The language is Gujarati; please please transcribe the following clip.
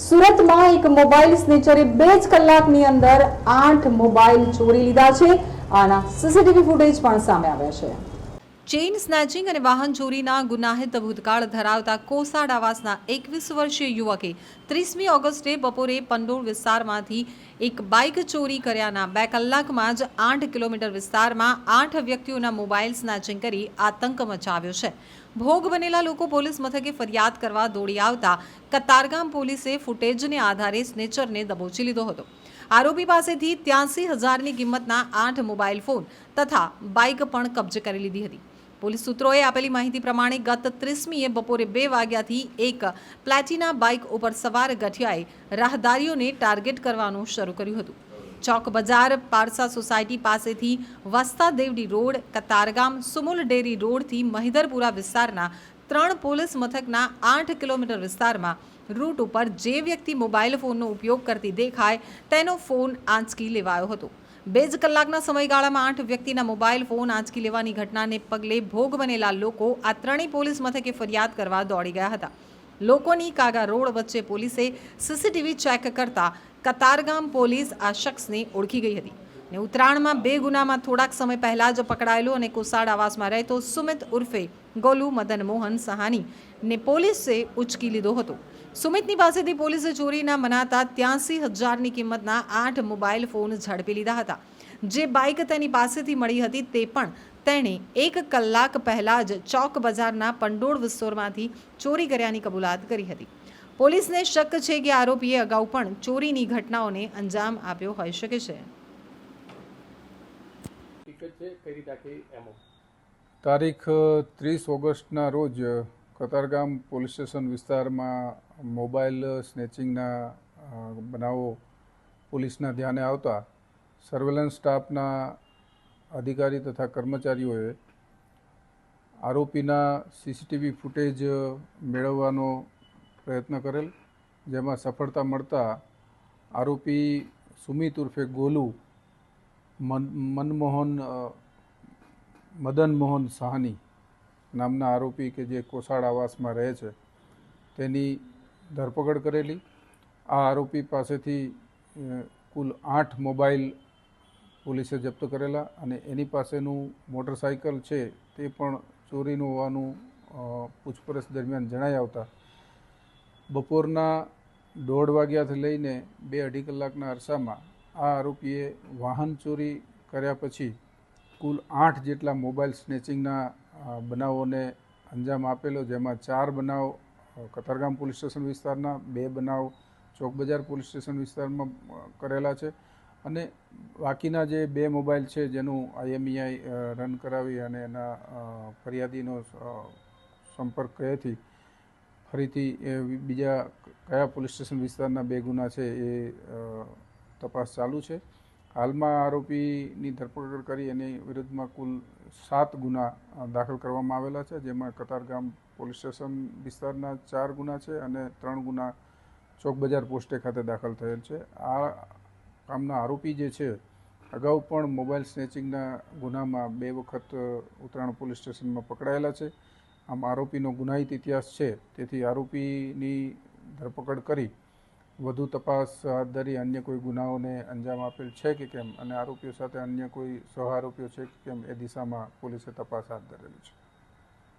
સુરતમાં એક મોબાઈલ સ્નેચરે 2 જ કલાકની અંદર 8 મોબાઈલ ચોરી લીધા છે. આના સીસીટીવી ફૂટેજ પણ સામે આવ્યા છે. ચેઇન સ્નેચિંગ અને વાહન ચોરીના ગુનાહિત ભૂતકાળ ધરાવતા કોસાડ આવાસના 21 વર્ષીય યુવકે 30મી ઓગસ્ટે બપોરે પંડોળ વિસ્તારમાંથી એક બાઇક ચોરી કર્યાના 2 કલાકમાં જ 8 કિલોમીટર વિસ્તારમાં 8 વ્યક્તિઓના મોબાઈલ સ્નેચિંગ કરી આતંક મચાવ્યો છે. ભોગ બનેલા લોકો પોલીસ મથકે ફરિયાદ કરવા દોડી આવતા કતારગામ પોલીસે ફૂટેજને આધારે સ્નેચરને દબોચી લીધો હતો. આરોપી પાસેથી 83,000ની કિંમતના 8 મોબાઈલ ફોન તથા બાઇક પણ કબજે કરી લીધી હતી. પોલીસ સૂત્રોએ આપેલી માહિતી પ્રમાણે ગત 30મીએ બપોરે 2 વાગ્યાથી એક પ્લેટિના બાઇક ઉપર સવાર ગઠિયાએ રાહદારીઓને ટાર્ગેટ કરવાનું શરૂ કર્યું હતું. ચોક બજાર પારસા સોસાયટી પાસેથી વસ્તા દેવડી રોડ, કતારગામ સુમુલ ડેરી રોડથી મહિધરપુરા વિસ્તારના 3 પોલીસ મથકના 8 કિલોમીટર વિસ્તારમાં રૂટ ઉપર જે વ્યક્તિ મોબાઈલ ફોનનો ઉપયોગ કરતી દેખાય તેનો ફોન આંચકી લેવાયો હતો. 2 જ કલાકના સમયગાળામાં 8 વ્યક્તિના મોબાઈલ ફોન આંચકી લેવાની ઘટનાને પગલે ભોગ બનેલા લોકો આ 3 પોલીસ મથકે ફરિયાદ કરવા દોડી ગયા હતા. લોકોની કાગા રોડ વચ્ચે પોલીસે સીસીટીવી ચેક કરતા કતારગામ પોલીસ આ શખ્સને ઓળખી ગઈ હતી ને ઉત્તરાયણમાં 2 ગુનામાં થોડાક સમય પહેલા જ પકડાયેલો અને કોસાડ આવાસમાં રહેતો સુમિત ઉર્ફે ગોલુ મદન મોહન સહાની ને પોલીસે ઉચકી લીધો હતો. સુમિતની પાસેથી પોલીસે ચોરીના મનાતા 83,000ની કિંમતના 8 મોબાઈલ ફોન ઝડપી લીધા હતા. જે બાઇક તેની પાસેથી મળી હતી તે પણ તેણે 1 કલાક પહેલા જ ચોક બજારના પંડોળ વિસ્તારમાંથી ચોરી કર્યાની કબૂલાત કરી હતી. પોલીસને શક છે કે આરોપીએ અગાઉ પણ ચોરીની ઘટનાઓને અંજામ આપ્યો હોઈ શકે છે. તારીખ 30 ઓગસ્ટના રોજ કતારગામ પોલીસ સ્ટેશન વિસ્તારમાં મોબાઈલ સ્નેચિંગના બનાવો પોલીસના ધ્યાને આવતા સર્વેલન્સ સ્ટાફના અધિકારી તથા કર્મચારીઓએ આરોપીના સીસીટીવી ફૂટેજ મેળવવાનો પ્રયત્ન કરેલ, જેમાં સફળતા મળતા આરોપી સુમિત ઉર્ફે ગોલુ મદન મોહન સાહની નામના આરોપી કે જે કોસાડ આવાસમાં રહે છે તેની ધરપકડ કરેલી. આ આરોપી પાસેથી કુલ 8 મોબાઈલ પોલીસે જપ્ત કરેલા અને એની પાસેનું મોટરસાઇકલ છે તે પણ ચોરીનું હોવાનું પૂછપરછ દરમિયાન જણાઈ આવતા બપોરના 1:30 વાગ્યાથી લઈને 2-2.5 કલાકના અરસામાં આ આરોપીએ વાહન ચોરી કર્યા પછી કુલ 8 જેટલા મોબાઈલ સ્નેચિંગના બનાવોને અંજામ આપેલો, જેમાં 4 બનાવ કતારગામ પોલીસ સ્ટેશન વિસ્તારના, 2 બનાવ ચોક બજાર પોલીસ સ્ટેશન વિસ્તારમાં કરેલા છે અને બાકીના જે 2 મોબાઈલ છે જેનું IMEI રન કરાવી અને એના ફરિયાદીનો સંપર્ક કયાથી ફરીથી બીજા કયા પોલીસ સ્ટેશન વિસ્તારના 2 ગુના છે એ તપાસ ચાલુ છે. હાલમાં આરોપીની ધરપકડ કરી એની વિરુદ્ધમાં કુલ 7 ગુના દાખલ કરવામાં આવેલા છે, જેમાં કતારગામ પોલીસ સ્ટેશન વિસ્તારના 4 ગુના છે અને 3 ગુના ચોક બજાર પોસ્ટે ખાતે દાખલ થયેલ છે. આ કામના આરોપી જે છે અગાઉ પણ મોબાઈલ સ્નેચિંગના ગુનામાં 2 વખત ઉત્તરાયણ પોલીસ સ્ટેશનમાં પકડાયેલા છે. આમ આરોપીનો ગુનાહિત ઇતિહાસ છે, તેથી આરોપીની ધરપકડ કરી વધુ તપાસ હાથ ધરી અન્ય કોઈ ગુનાઓને અંજામ આપેલ છે કે કેમ અને આરોપીઓ સાથે અન્ય કોઈ સહ આરોપીઓ છે કે કેમ એ દિશામાં પોલીસે તપાસ હાથ ધરેલી છે.